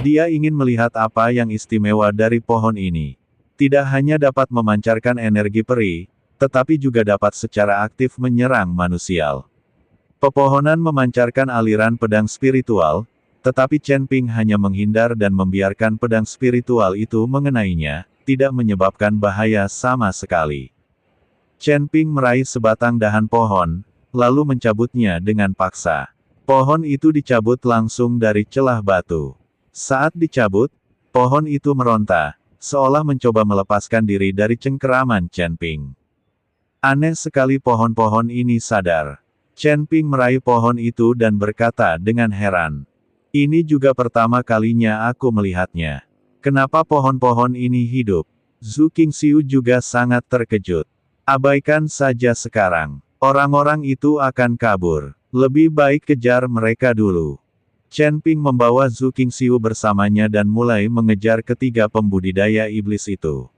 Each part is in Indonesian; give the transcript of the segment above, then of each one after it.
Dia ingin melihat apa yang istimewa dari pohon ini. Tidak hanya dapat memancarkan energi peri, tetapi juga dapat secara aktif menyerang manusia. Pepohonan memancarkan aliran pedang spiritual, tetapi Chen Ping hanya menghindar dan membiarkan pedang spiritual itu mengenainya, tidak menyebabkan bahaya sama sekali. Chen Ping meraih sebatang dahan pohon, lalu mencabutnya dengan paksa. Pohon itu dicabut langsung dari celah batu. Saat dicabut, pohon itu meronta, seolah mencoba melepaskan diri dari cengkeraman Chen Ping. Aneh sekali pohon-pohon ini sadar. Chen Ping meraih pohon itu dan berkata dengan heran. Ini juga pertama kalinya aku melihatnya. Kenapa pohon-pohon ini hidup? Zhu Qingxiu juga sangat terkejut. Abaikan saja sekarang. Orang-orang itu akan kabur. Lebih baik kejar mereka dulu. Chen Ping membawa Zhu Qingxiu bersamanya dan mulai mengejar ketiga pembudidaya iblis itu.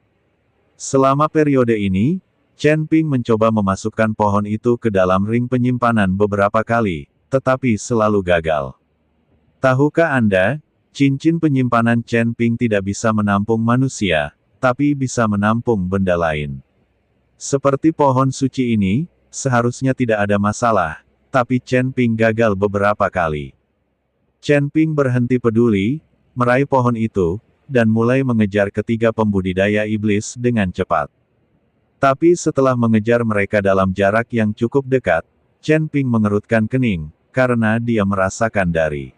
Selama periode ini, Chen Ping mencoba memasukkan pohon itu ke dalam ring penyimpanan beberapa kali, tetapi selalu gagal. Tahukah Anda, cincin penyimpanan Chen Ping tidak bisa menampung manusia, tapi bisa menampung benda lain. Seperti pohon suci ini, seharusnya tidak ada masalah, tapi Chen Ping gagal beberapa kali. Chen Ping berhenti peduli, meraih pohon itu, dan mulai mengejar ketiga pembudidaya iblis dengan cepat. Tapi setelah mengejar mereka dalam jarak yang cukup dekat, Chen Ping mengerutkan kening, karena dia merasakan dari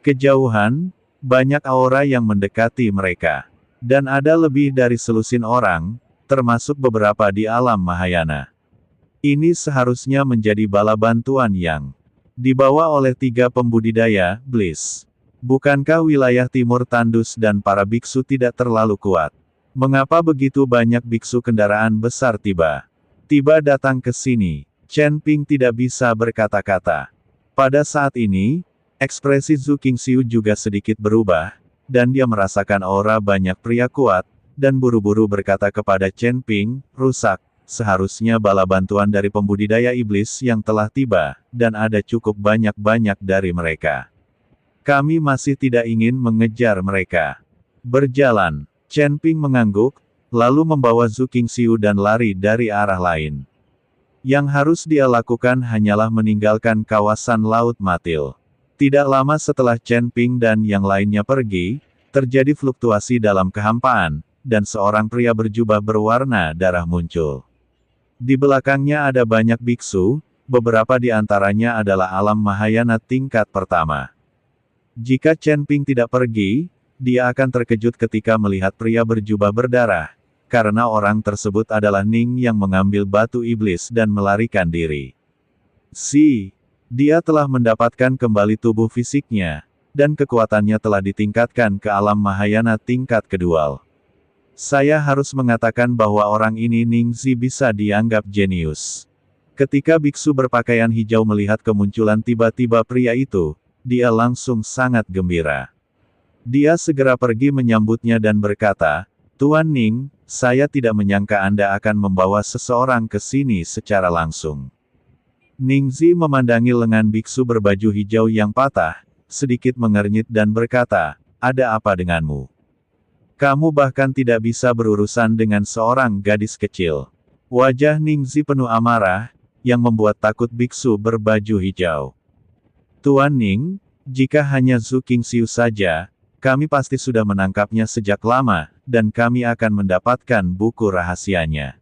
kejauhan, banyak aura yang mendekati mereka. Dan ada lebih dari selusin orang, termasuk beberapa di alam Mahayana. Ini seharusnya menjadi bala bantuan yang dibawa oleh tiga pembudidaya, Bliss. Bukankah wilayah timur tandus dan para biksu tidak terlalu kuat? Mengapa begitu banyak biksu kendaraan besar tiba datang ke sini? Chen Ping tidak bisa berkata-kata. Pada saat ini, ekspresi Zhu Qingxiu juga sedikit berubah, dan dia merasakan aura banyak pria kuat, dan buru-buru berkata kepada Chen Ping, rusak, seharusnya bala bantuan dari pembudidaya iblis yang telah tiba, dan ada cukup banyak dari mereka. Kami masih tidak ingin mengejar mereka. Berjalan, Chen Ping mengangguk, lalu membawa Zhu Qingxiu dan lari dari arah lain. Yang harus dia lakukan hanyalah meninggalkan kawasan Laut Matil. Tidak lama setelah Chen Ping dan yang lainnya pergi, terjadi fluktuasi dalam kehampaan, dan seorang pria berjubah berwarna darah muncul. Di belakangnya ada banyak biksu, beberapa di antaranya adalah alam Mahayana tingkat pertama. Jika Chen Ping tidak pergi, dia akan terkejut ketika melihat pria berjubah berdarah, karena orang tersebut adalah Ning yang mengambil batu iblis dan melarikan diri. Dia telah mendapatkan kembali tubuh fisiknya, dan kekuatannya telah ditingkatkan ke alam Mahayana tingkat kedua. Saya harus mengatakan bahwa orang ini Ningzi bisa dianggap jenius. Ketika biksu berpakaian hijau melihat kemunculan tiba-tiba pria itu, dia langsung sangat gembira. Dia segera pergi menyambutnya dan berkata, Tuan Ning, saya tidak menyangka Anda akan membawa seseorang ke sini secara langsung. Ningzi memandangi lengan biksu berbaju hijau yang patah, sedikit mengernyit dan berkata, ada apa denganmu? Kamu bahkan tidak bisa berurusan dengan seorang gadis kecil. Wajah Ningzi penuh amarah, yang membuat takut biksu berbaju hijau. Tuan Ning, jika hanya Zhu Qingxiu saja, kami pasti sudah menangkapnya sejak lama, dan kami akan mendapatkan buku rahasianya.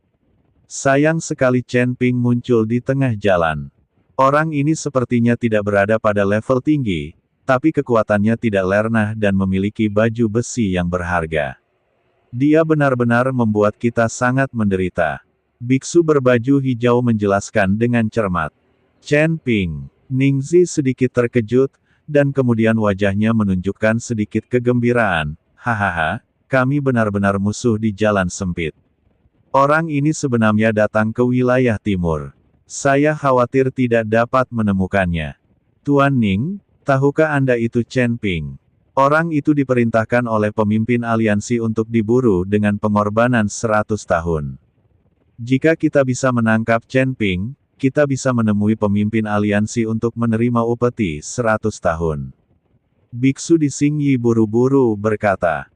Sayang sekali Chen Ping muncul di tengah jalan. Orang ini sepertinya tidak berada pada level tinggi, tapi kekuatannya tidak lernah dan memiliki baju besi yang berharga. Dia benar-benar membuat kita sangat menderita. Biksu berbaju hijau menjelaskan dengan cermat. Chen Ping, Ningzi sedikit terkejut, dan kemudian wajahnya menunjukkan sedikit kegembiraan. Hahaha, kami benar-benar musuh di jalan sempit. Orang ini sebenarnya datang ke wilayah timur. Saya khawatir tidak dapat menemukannya. Tuan Ning, tahukah Anda itu Chen Ping? Orang itu diperintahkan oleh pemimpin aliansi untuk diburu dengan pengorbanan 100 tahun. Jika kita bisa menangkap Chen Ping, kita bisa menemui pemimpin aliansi untuk menerima upeti 100 tahun. Biksu di Xingyi buru-buru berkata,